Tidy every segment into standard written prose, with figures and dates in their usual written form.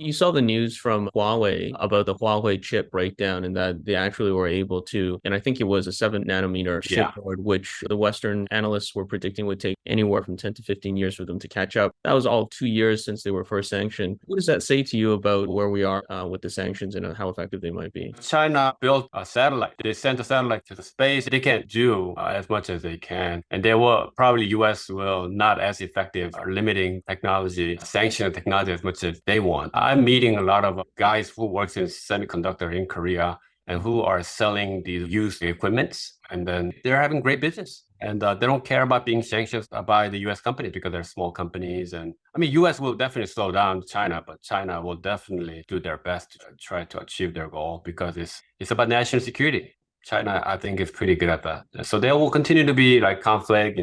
You saw the news from Huawei about the Huawei chip breakdown and that they actually were able to, and I think it was a 7 nanometer chip Yeah. board, which the Western analysts were predicting would take anywhere from 10 to 15 years for them to catch up. That was all 2 years since they were first sanctioned. What does that say to you about where we are with the sanctions and how effective they might be? China built a satellite. They sent a satellite to the space. They can't do as much as they can. And they will probably US will not as effective limiting technology, sanctioning technology as much as they want. I'm meeting a lot of guys who works in semiconductor in Korea and who are selling these used equipments. And then they're having great business. And they don't care about being sanctioned by the US companies because they're small companies. And I mean, US will definitely slow down China, but China will definitely do their best to try to achieve their goal because it's about national security. China, I think, is pretty good at that. So there will continue to be like conflict,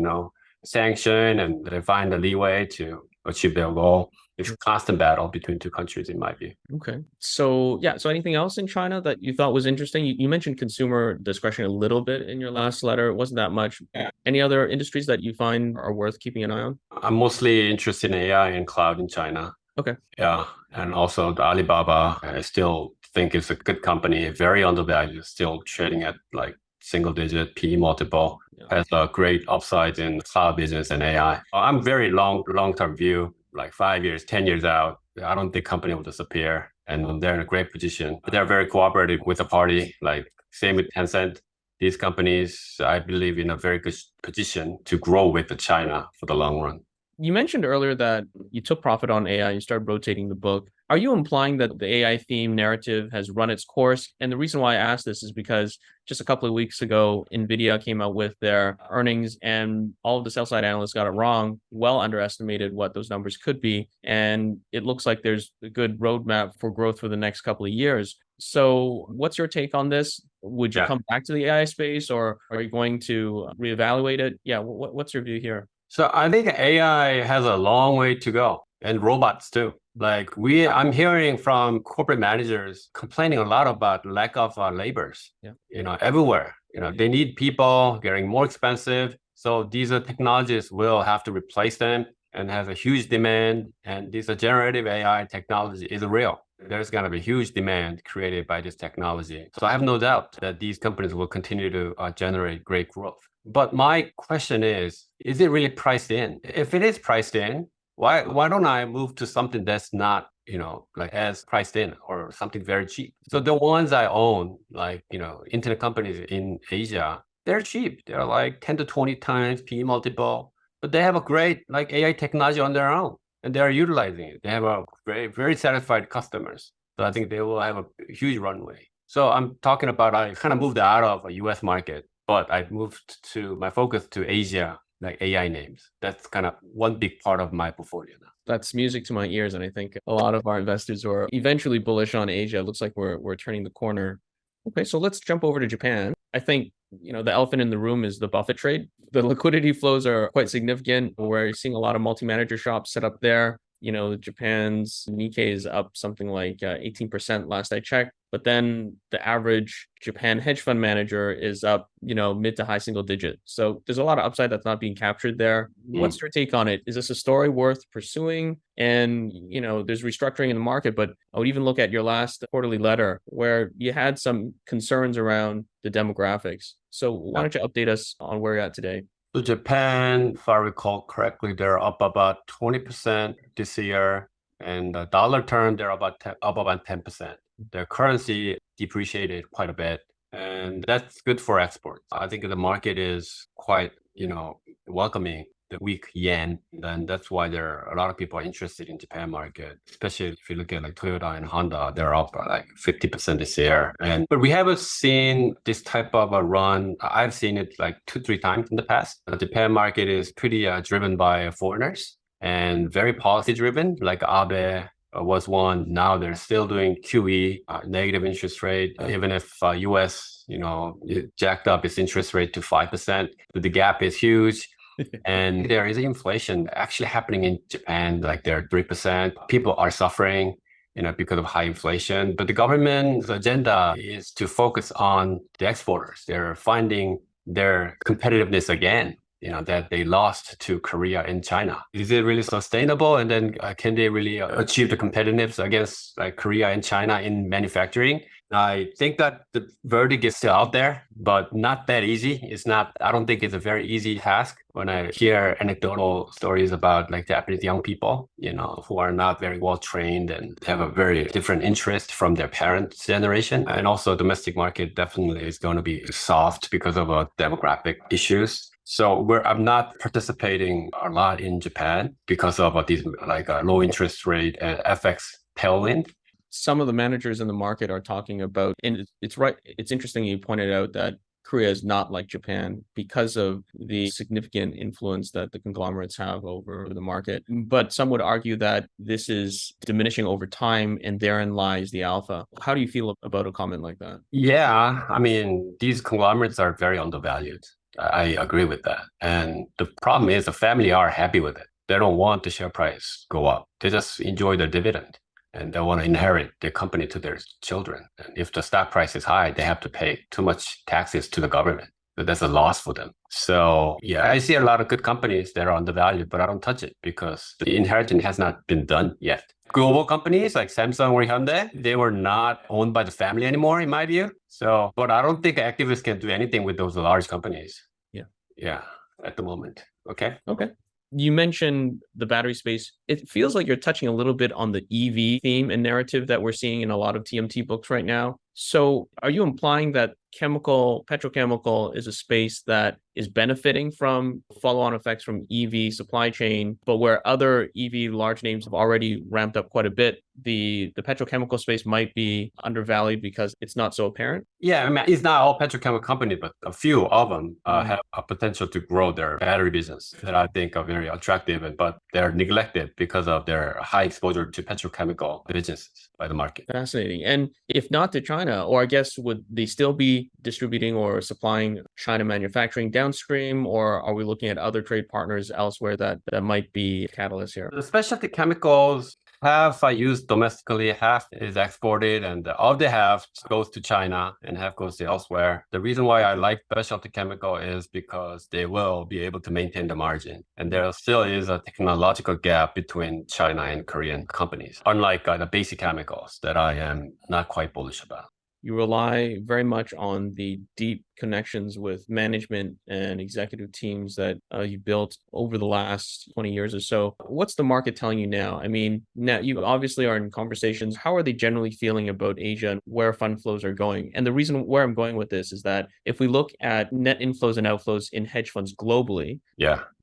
sanction, and they find the leeway to achieve their goal. It's a constant battle between two countries, in my view. Okay. So, yeah. So, anything else in China that you thought was interesting? You mentioned consumer discretion a little bit in your last letter. It wasn't that much. Yeah. Any other industries that you find are worth keeping an eye on? I'm mostly interested in AI and cloud in China. Okay. Yeah. And also the Alibaba, I still think it's a good company, very undervalued, still trading at like single digit PE multiple, has a great upside in cloud business and AI. I'm very long-term view, like 5 years, 10 years out. I don't think company will disappear and they're in a great position. They're very cooperative with the party, like same with Tencent. These companies, I believe, in a very good position to grow with China for the long run. You mentioned earlier that you took profit on AI, you started rotating the book. Are you implying that the AI theme narrative has run its course? And the reason why I asked this is because just a couple of weeks ago, NVIDIA came out with their earnings and all of the sell side analysts got it wrong, well underestimated what those numbers could be. And it looks like there's a good roadmap for growth for the next couple of years. So what's your take on this? Would you come back to the AI space or are you going to reevaluate it? Yeah, what's your view here? So I think AI has a long way to go and robots too. I'm hearing from corporate managers complaining a lot about lack of labors, everywhere. They need people getting more expensive. So these technologies will have to replace them and has a huge demand. And this generative AI technology is real. There's going to be huge demand created by this technology. So I have no doubt that these companies will continue to generate great growth. But my question is it really priced in? If it is priced in, why don't I move to something that's not, like as priced in or something very cheap? So the ones I own, like, internet companies in Asia, they're cheap. They're like 10 to 20 times PE multiple, but they have a great like AI technology on their own and they're utilizing it. They have a very, very satisfied customers. So I think they will have a huge runway. So I'm talking about, I kind of moved out of a US market, but I moved to my focus to Asia, like AI names. That's kind of one big part of my portfolio now. That's music to my ears. And I think a lot of our investors are eventually bullish on Asia. It looks like we're turning the corner. Okay, so let's jump over to Japan. I think, the elephant in the room is the Buffett trade. The liquidity flows are quite significant. We're seeing a lot of multi-manager shops set up there. Japan's Nikkei is up something like 18% last I checked. But then the average Japan hedge fund manager is up, mid to high single digit. So there's a lot of upside that's not being captured there. What's your take on it? Is this a story worth pursuing? And, there's restructuring in the market, but I would even look at your last quarterly letter where you had some concerns around the demographics. So why don't you update us on where you're at today? So Japan, if I recall correctly, they're up about 20% this year. And the dollar term, they're up about 10%. Their currency depreciated quite a bit. And that's good for exports. I think the market is quite, welcoming the weak yen. And that's why a lot of people are interested in Japan market, especially if you look at like Toyota and Honda, they're up like 50% this year. But we haven't seen this type of a run. I've seen it like 2-3 times in the past. The Japan market is pretty driven by foreigners and very policy driven, like Abe was one. Now they're still doing QE, negative interest rate, even if US, jacked up its interest rate to 5%. The gap is huge. And there is inflation actually happening in Japan, like they're 3%. People are suffering, because of high inflation. But the government's agenda is to focus on the exporters. They're finding their competitiveness again. that they lost to Korea and China. Is it really sustainable? And then can they really achieve the competitiveness against like Korea and China in manufacturing? I think that the verdict is still out there, but not that easy. I don't think it's a very easy task. When I hear anecdotal stories about like Japanese young people, who are not very well trained and have a very different interest from their parents' generation. And also domestic market definitely is going to be soft because of demographic issues. So I'm not participating a lot in Japan because of these like low interest rate and FX tailwind. Some of the managers in the market are talking about, and it's right. It's interesting you pointed out that Korea is not like Japan because of the significant influence that the conglomerates have over the market. But some would argue that this is diminishing over time and therein lies the alpha. How do you feel about a comment like that? Yeah, I mean, these conglomerates are very undervalued. I agree with that. And the problem is the family are happy with it. They don't want the share price go up. They just enjoy the dividend. And they want to inherit the company to their children. And if the stock price is high, they have to pay too much taxes to the government. So that's a loss for them. So yeah, I see a lot of good companies that are undervalued, but I don't touch it because the inheritance has not been done yet. Global companies like Samsung or Hyundai, they were not owned by the family anymore, in my view. So, but I don't think activists can do anything with those large companies. Yeah, at the moment. Okay. You mentioned the battery space. It feels like you're touching a little bit on the EV theme and narrative that we're seeing in a lot of TMT books right now. So are you implying that petrochemical is a space that is benefiting from follow-on effects from EV supply chain, but where other EV large names have already ramped up quite a bit, the petrochemical space might be undervalued because it's not so apparent? Yeah, I mean, it's not all petrochemical companies, but a few of them have a potential to grow their battery business that I think are very attractive, but they're neglected because of their high exposure to petrochemical businesses by the market. Fascinating. And if not to China, or I guess would they still be distributing or supplying China manufacturing downstream, or are we looking at other trade partners elsewhere that might be a catalyst here? The specialty chemicals, half I use domestically, half is exported, and of the half goes to China and half goes to elsewhere. The reason why I like specialty chemical is because they will be able to maintain the margin. And there still is a technological gap between China and Korean companies, unlike the basic chemicals that I am not quite bullish about. You rely very much on the deep connections with management and executive teams that you built over the last 20 years or so. What's the market telling you now? I mean, now you obviously are in conversations. How are they generally feeling about Asia and where fund flows are going? And the reason where I'm going with this is that if we look at net inflows and outflows in hedge funds globally,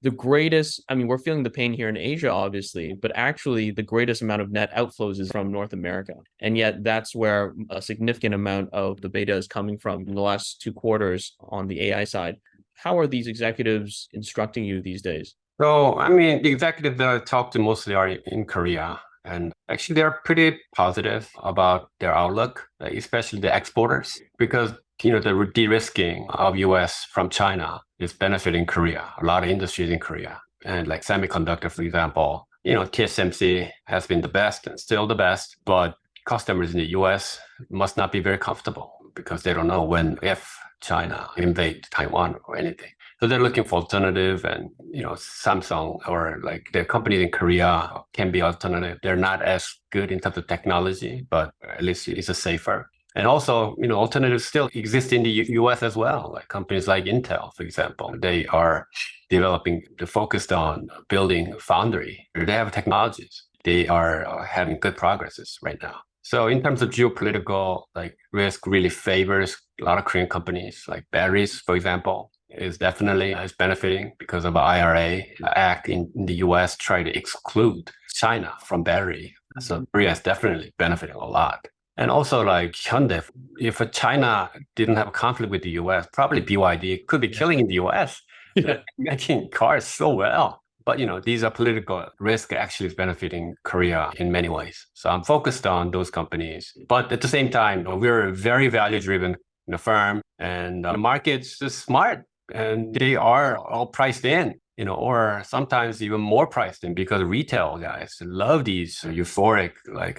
the greatest, I mean, we're feeling the pain here in Asia, obviously, but actually the greatest amount of net outflows is from North America. And yet that's where a significant amount of the beta is coming from in the last 2 quarters on the AI side. How are these executives instructing you these days? So, I mean, the executives that I talk to mostly are in Korea. And actually, they're pretty positive about their outlook, especially the exporters, because the de-risking of US from China is benefiting Korea, a lot of industries in Korea. And like semiconductor, for example, TSMC has been the best and still the best, but customers in the US must not be very comfortable because they don't know if China invade Taiwan or anything. So they're looking for alternative, and Samsung or like the companies in Korea can be alternative. They're not as good in terms of technology, but at least it's a safer. And also, alternatives still exist in the US as well. Like companies like Intel, for example, they are they're focused on building foundry. They have technologies. They are having good progresses right now. So in terms of geopolitical risk really favors a lot of Korean companies, like batteries, for example, is benefiting because of IRA act in the US try to exclude China from battery. So Korea is definitely benefiting a lot. And also like Hyundai, if China didn't have a conflict with the US, probably BYD could be killing in the US. They're making cars so well. But these are political risk actually is benefiting Korea in many ways. So I'm focused on those companies. But at the same time, we're a very value-driven firm, and the market's just smart, and they are all priced in, or sometimes even more priced in because retail guys love these euphoric,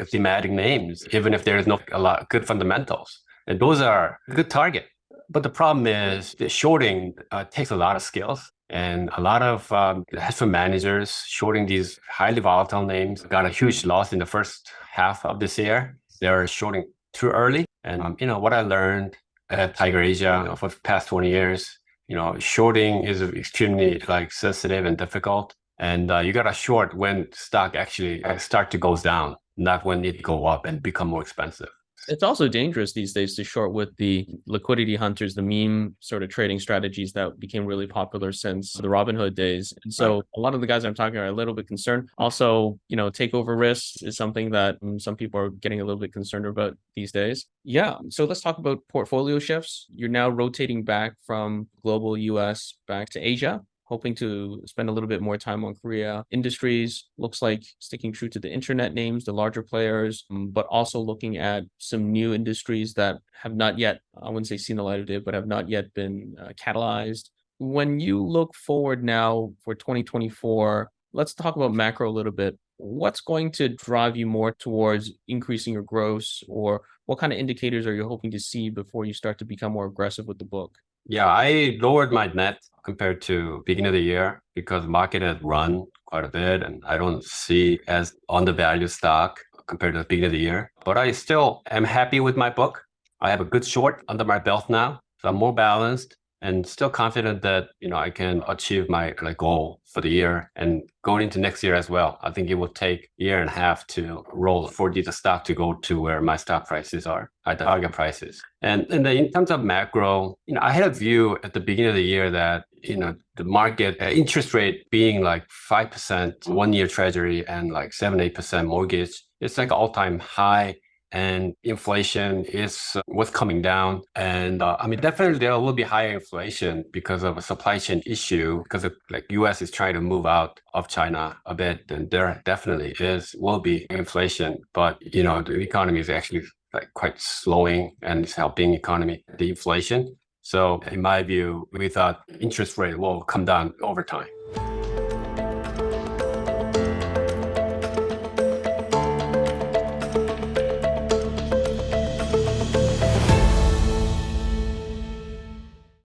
thematic names, even if there is a lot of good fundamentals. And those are a good target. But the problem is the shorting takes a lot of skills. And a lot of hedge fund managers shorting these highly volatile names got a huge loss in the first half of this year. They're shorting too early. And, what I learned at Tiger Asia for the past 20 years, shorting is extremely sensitive and difficult. And you got to short when stock actually start to goes down, not when it go up and become more expensive. It's also dangerous these days to short with the liquidity hunters, the meme sort of trading strategies that became really popular since the Robinhood days. And so a lot of the guys I'm talking are a little bit concerned. Also, takeover risks is something that some people are getting a little bit concerned about these days. Yeah. So let's talk about portfolio shifts. You're now rotating back from global US back to Asia, hoping to spend a little bit more time on Korea industries. Looks like sticking true to the internet names, the larger players, but also looking at some new industries that have not yet, I wouldn't say seen the light of day, but have not yet been catalyzed. When you look forward now for 2024, let's talk about macro a little bit. What's going to drive you more towards increasing your gross, or what kind of indicators are you hoping to see before you start to become more aggressive with the book? Yeah, I lowered my net compared to beginning of the year because market has run quite a bit and I don't see as undervalued stock compared to the beginning of the year. But I still am happy with my book. I have a good short under my belt now. So I'm more balanced and still confident that, I can achieve my goal for the year and going into next year as well. I think it will take a year and a half to roll for the stock to go to where my stock prices are at the target prices. And in terms of macro, I had a view at the beginning of the year that, the market interest rate being 5% 1-year treasury and 7-8% mortgage, it's all-time high. And inflation was coming down. And definitely there will be higher inflation because of a supply chain issue, because of US is trying to move out of China a bit. And there definitely will be inflation. But, the economy is actually quite slowing and it's helping the inflation. So in my view, we thought interest rate will come down over time.